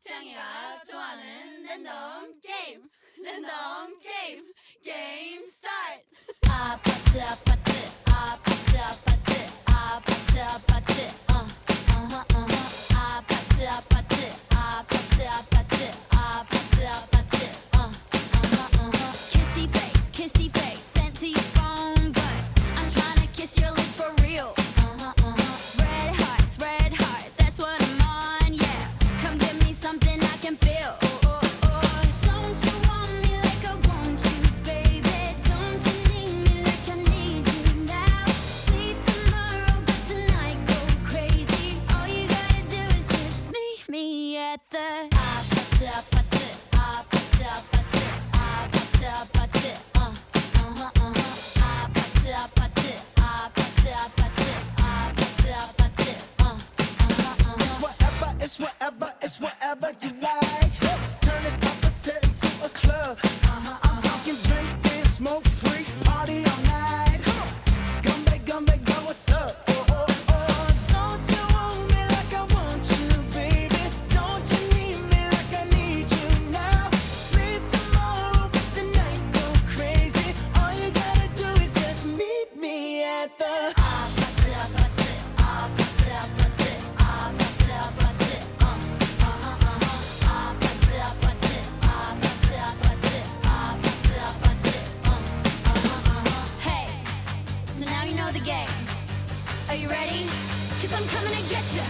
창이가 좋아하는 랜덤 게임 게임 스타트. 아파트 아파트 아파트 아파트 아파트 아파트 아파트 아파트 아파트 아파트 아파트 아파트 kissy face sent to your phone, but I'm trying to kiss your lips for real. Red hearts, that's what I'm on, yeah. Come give me something I can feel. Don't you want me like I want you, baby? Don't you need me like I need you now? Sleep tomorrow, but tonight go crazy. All you gotta do is just meet me at the 아파트 아파트 아파트 아파트 아파트 아파트 아파트 아파트 아파트 아파트 아파트 It's whatever you like. Turn this opposite into a club. I'm talking drink, dance, smoke, freak, party all night. Come back, go, what's up? Don't you want me like I want you, baby? Don't you need me like I need you now? Sleep tomorrow, but tonight go crazy. All you gotta do is just meet me at the 아파트 아파트 아파트 아파트 아파트 아파트 아파트 아파트 아파트 아파트 Hey, so now you know the game. Are you ready? 'Cause I'm coming to get you.